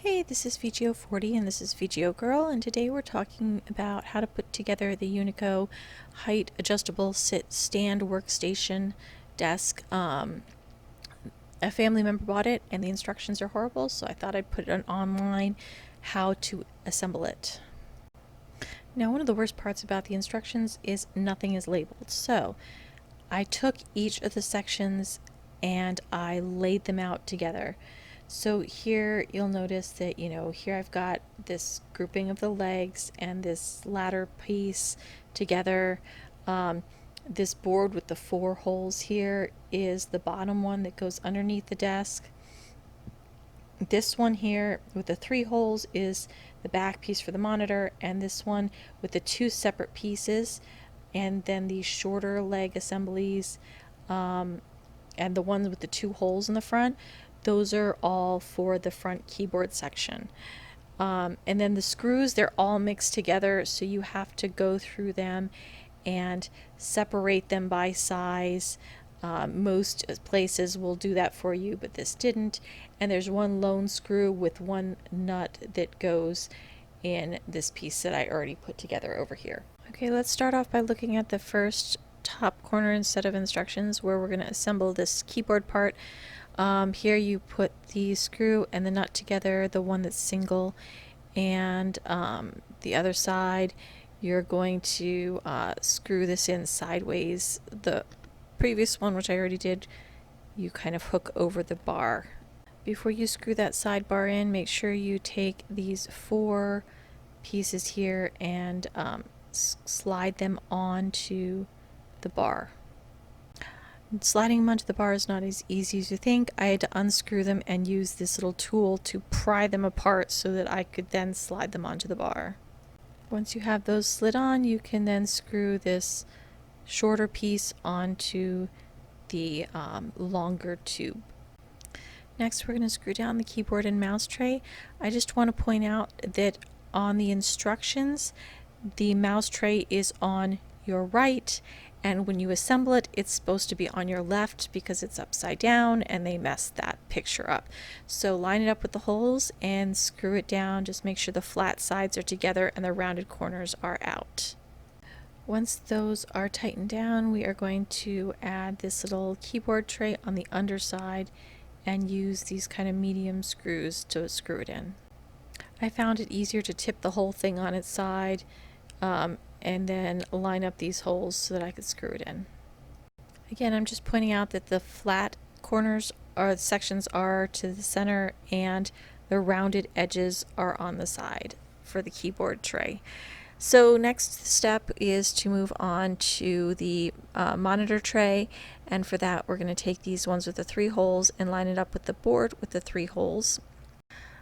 Hey, this is VGO40 and this is VGO Girl, and today we're talking about how to put together the UNICOO height adjustable sit stand workstation desk. A family member bought it and the instructions are horrible, so I thought I'd put it online how to assemble it. Now, one of the worst parts about the instructions is nothing is labeled. So I took each of the sections and I laid them out together. So here you'll notice that, here I've got this grouping of the legs and this ladder piece together. This board with the 4 holes here is the bottom one that goes underneath the desk. This one here with the 3 holes is the back piece for the monitor, and this one with the 2 separate pieces, and then the shorter leg assemblies, and the ones with the 2 holes in the front, those are all for the front keyboard section. And then the screws, they're all mixed together, so you have to go through them and separate them by size. Most places will do that for you, but this didn't. And there's one lone screw with one nut that goes in this piece that I already put together over here. Okay, let's start off by looking at the first top corner set of instructions where we're going to assemble this keyboard part. Here you put the screw and the nut together, the one that's single, and the other side you're going to screw this in sideways. The previous one, which I already did, you kind of hook over the bar. Before you screw that side bar in, make sure you take these 4 pieces here and slide them onto the bar. Sliding them onto the bar is not as easy as you think. I had to unscrew them and use this little tool to pry them apart so that I could then slide them onto the bar. Once you have those slid on, you can then screw this shorter piece onto the longer tube. Next, we're going to screw down the keyboard and mouse tray. I just want to point out that on the instructions, the mouse tray is on your right, and when you assemble it, it's supposed to be on your left because it's upside down and they messed that picture up. So line it up with the holes and screw it down. Just make sure the flat sides are together and the rounded corners are out. Once those are tightened down, we are going to add this little keyboard tray on the underside and use these kind of medium screws to screw it in. I found it easier to tip the whole thing on its side and then line up these holes so that I could screw it in. Again, I'm just pointing out that the flat corners or sections are to the center and the rounded edges are on the side for the keyboard tray. So next step is to move on to the monitor tray, and for that we're going to take these ones with the 3 holes and line it up with the board with the 3 holes.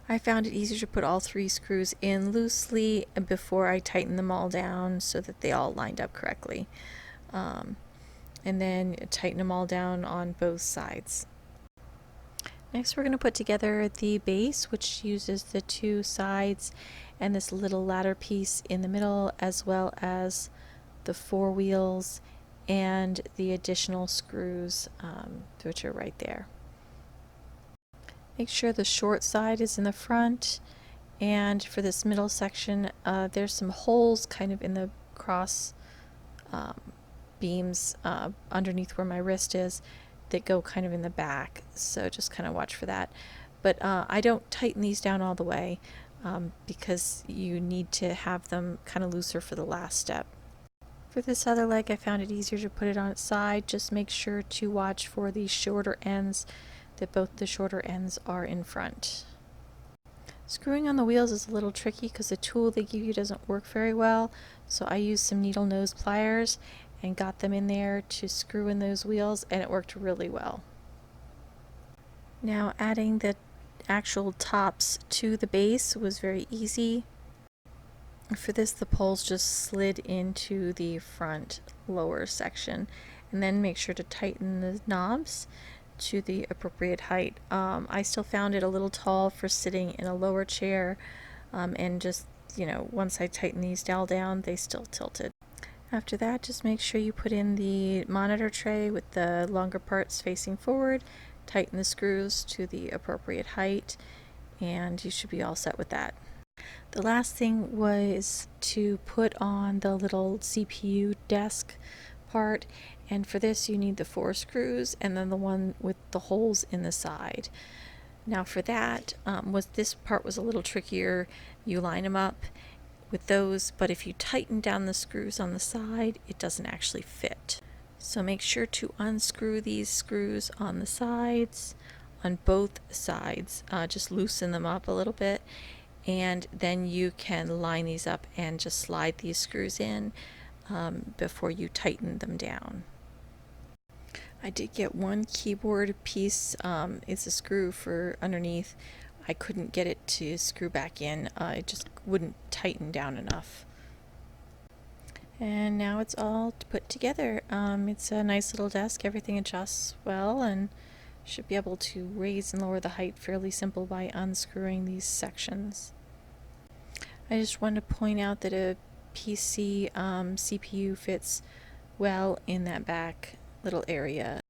I found it easier to put all 3 screws in loosely before I tighten them all down so that they all lined up correctly. And then tighten them all down on both sides. Next, we're going to put together the base, which uses the 2 sides and this little ladder piece in the middle, as well as the 4 wheels and the additional screws, which are right there. Make sure the short side is in the front, and for this middle section, there's some holes kind of in the cross beams underneath where my wrist is that go kind of in the back, so just kind of watch for that. But I don't tighten these down all the way because you need to have them kind of looser for the last step. For this other leg, I found it easier to put it on its side. Just make sure to watch for the shorter ends, that both the shorter ends are in front. Screwing on the wheels is a little tricky because the tool they give you doesn't work very well, so I used some needle nose pliers and got them in there to screw in those wheels, and it worked really well. Now, adding the actual tops to the base was very easy. For this, the poles just slid into the front lower section, and then make sure to tighten the knobs to the appropriate height. I still found it a little tall for sitting in a lower chair, and just, once I tightened these down, they still tilted. After that, just make sure you put in the monitor tray with the longer parts facing forward, tighten the screws to the appropriate height, and you should be all set with that. The last thing was to put on the little CPU desk part, and for this you need the 4 screws and then the one with the holes in the side. Now for that, this part was a little trickier. You line them up with those, but if you tighten down the screws on the side, it doesn't actually fit. So make sure to unscrew these screws on the sides, on both sides. Just loosen them up a little bit, and then you can line these up and just slide these screws in before you tighten them down. I did get one keyboard piece. It's a screw for underneath. I couldn't get it to screw back in. It just wouldn't tighten down enough. And now it's all put together. It's a nice little desk. Everything adjusts well and should be able to raise and lower the height fairly simple by unscrewing these sections. I just wanted to point out that a PC CPU fits well in that back little area.